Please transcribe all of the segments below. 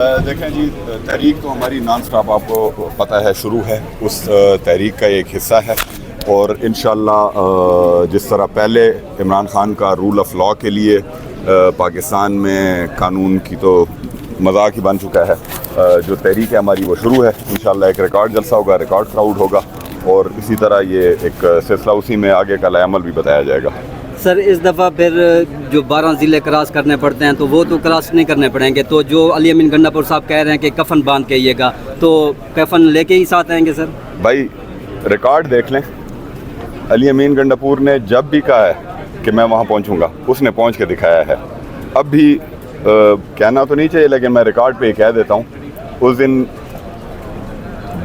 देखें जी, तहरीक तो हमारी नॉन स्टॉप आपको पता है शुरू है, उस तहरीक का एक हिस्सा है। और इंशाअल्लाह जिस तरह पहले इमरान खान का रूल ऑफ लॉ के लिए पाकिस्तान में कानून की तो मजाक ही बन चुका है, जो तहरीक है हमारी वो शुरू है। इंशाअल्लाह एक रिकॉर्ड जलसा होगा, रिकॉर्ड क्राउड होगा और इसी तरह ये एक सिलसिला उसी में आगे का अमल भी बताया जाएगा। सर इस दफ़ा फिर जो 12 ज़िले क्रॉस करने पड़ते हैं तो वो तो क्रॉस नहीं करने पड़ेंगे, तो जो अली अमीन गंडापुर साहब कह रहे हैं कि कफन बांध के आइएगा, तो कफन लेके ही साथ आएंगे सर? भाई रिकॉर्ड देख लें, अली अमीन गंडापुर ने जब भी कहा है कि मैं वहाँ पहुँचूँगा उसने पहुँच के दिखाया है। अब भी कहना तो नहीं चाहिए लेकिन मैं रिकॉर्ड पे कह देता हूँ, उस दिन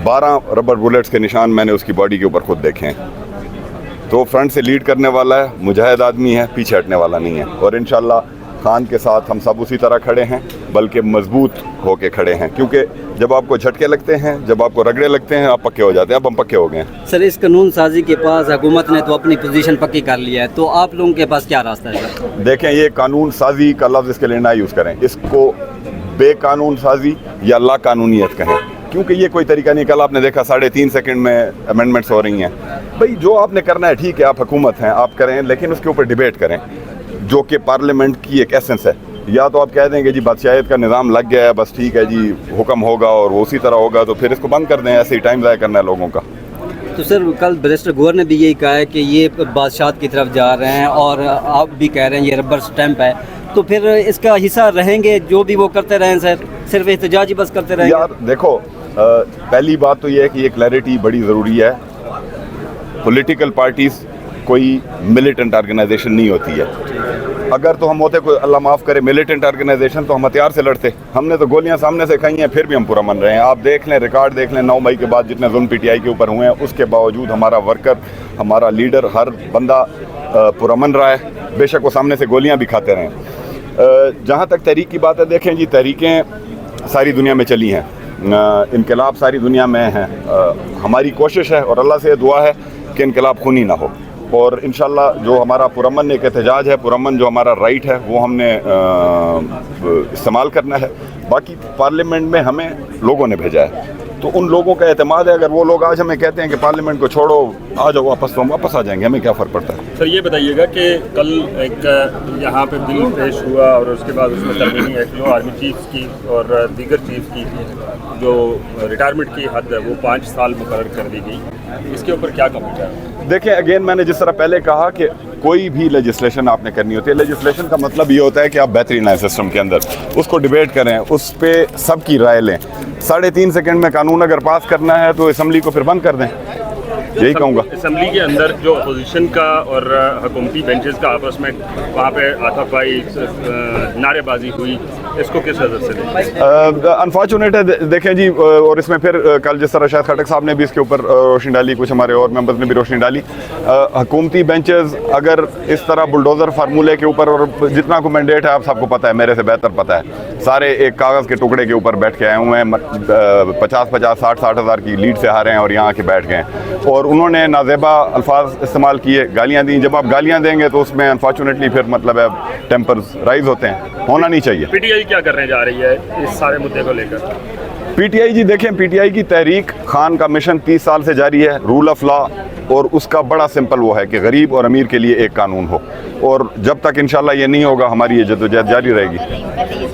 12 रबर बुलेट्स के निशान मैंने उसकी बॉडी के ऊपर खुद देखे हैं। तो फ्रंट से लीड करने वाला है, मुजाहिद आदमी है, पीछे हटने वाला नहीं है। और इंशाल्लाह खान के साथ हम सब उसी तरह खड़े हैं, बल्कि मजबूत होके खड़े हैं, क्योंकि जब आपको झटके लगते हैं, जब आपको रगड़े लगते हैं, आप पक्के हो जाते हैं। अब हम पक्के हो गए हैं। सर इस कानून साजी के पास हुकूमत ने तो अपनी पोजीशन पक्की कर लिया है, तो आप लोगों के पास क्या रास्ता है सर? देखें, ये कानून साजी का लफ्ज़ इसके लिए ना यूज़ करें, इसको बेकानून साजी या लाकानूनियत कहें, क्योंकि ये कोई तरीका नहीं। कल आपने देखा 3.5 सेकंड में अमेंडमेंट्स हो रही हैं। भाई जो आपने करना है ठीक है, आप हुकूमत हैं, आप करें, लेकिन उसके ऊपर डिबेट करें, जो कि पार्लियामेंट की एक एसेंस है। या तो आप कह देंगे जी बादशाहियत का निज़ाम लग गया है, बस ठीक है जी, हुक्म होगा और वो उसी तरह होगा, तो फिर इसको बंद कर दें। ऐसे ही टाइम ज़ाया करना है लोगों का। तो सर कल बैरिस्टर गौहर ने भी यही कहा है कि ये बादशाहत की तरफ जा रहे हैं और आप भी कह रहे हैं ये रबर स्टैंप है, तो फिर इसका हिस्सा रहेंगे जो भी वो करते रहें सर, सिर्फ एहतजाज ही बस करते रहेंगे? यार देखो, पहली बात तो ये है कि ये क्लैरिटी बड़ी ज़रूरी है। पॉलिटिकल पार्टीज़ कोई मिलिटेंट ऑर्गेनाइजेशन नहीं होती है। अगर तो हम होते कोई अल्लाह माफ़ करे मिलिटेंट ऑर्गेनाइजेशन, तो हम हथियार से लड़ते। हमने तो गोलियां सामने से खाई हैं, फिर भी हम पूरा मन रहे हैं। आप देख लें, रिकॉर्ड देख लें, 9 मई के बाद जितने जुल्म PTI के ऊपर हुए हैं, उसके बावजूद हमारा वर्कर, हमारा लीडर, हर बंदा पुरअमन रहा है, बेशक वो सामने से गोलियाँ भी खाते रहें। जहाँ तक तहरीक की बात है, देखें जी, तहरीकें सारी दुनिया में चली हैं, इनकलाब सारी दुनिया में हैं। हमारी कोशिश है और अल्लाह से दुआ है कि इनकलाब खूनी ना हो, और इंशाल्लाह जो हमारा पुरअमन एक एहतजाज है, पुरअमन जो हमारा राइट है, वो हमने इस्तेमाल करना है। बाकी पार्लियामेंट में हमें लोगों ने भेजा है, तो उन लोगों का एतमाद है। अगर वो लोग आज हमें कहते हैं कि पार्लियामेंट को छोड़ो, आ जाओ वापस, तो हम वापस आ जाएंगे, हमें क्या फ़र्क पड़ता है। सर ये बताइएगा कि कल एक यहाँ पे बिल पेश हुआ और उसके बाद उसमें तरमीमी एक्ट जो आर्मी चीफ की और दीगर चीफ की जो रिटायरमेंट की हद है वो 5 साल मुकर्रर कर दी गई, इसके ऊपर क्या कमेंट है? देखें, अगेन मैंने जिस तरह पहले कहा कि कोई भी लेजिस्लेशन आपने करनी होती है, लेजिस्लेशन का मतलब ये होता है कि आप बेहतरीन है सिस्टम के अंदर, उसको डिबेट करें, उस पर सबकी राय लें। 3.5 सेकंड में कानून अगर पास करना है तो असम्बली को फिर बंद कर दें, यही कहूँगा। असम्बली के अंदर जो अपोजिशन का और हुकूमती बेंचेस का आपस में वहाँ पे हाथापाई नारेबाजी हुई, इसको किस नज़र से देखें? अनफॉर्चुनेट है, देखें जी, और इसमें फिर कल जिस तरह शायद खटक साहब ने भी इसके ऊपर रोशनी डाली, कुछ हमारे और मेंबर्स ने भी रोशनी डाली। हुकूमती बेंचेस अगर इस तरह बुलडोज़र फार्मूले के ऊपर, और जितना को मैंडेट है आप सबको पता है, मेरे से बेहतर पता है, सारे एक कागज़ के टुकड़े के ऊपर बैठ के आए हुए हैं, 50-50, 60-60 हज़ार की लीड से हारे हैं और यहाँ आके बैठ गए हैं, और उन्होंने नाजेबा अल्फाज इस्तेमाल किए, गालियाँ दी। जब आप गालियाँ देंगे तो उसमें अनफॉर्चुनेटली फिर मतलब है टेम्पर्स राइज होते हैं, होना नहीं चाहिए। PTI क्या करने जा रही है इस सारे मुद्दे को लेकर? PTI जी देखें, PTI की तहरीक खान का मिशन 30 साल से जारी है, रूल ऑफ लॉ, और उसका बड़ा सिंपल वो है कि गरीब और अमीर के लिए एक कानून हो, और जब तक इंशाल्लाह ये नहीं होगा हमारी ये जद्दोजहद जारी रहेगी।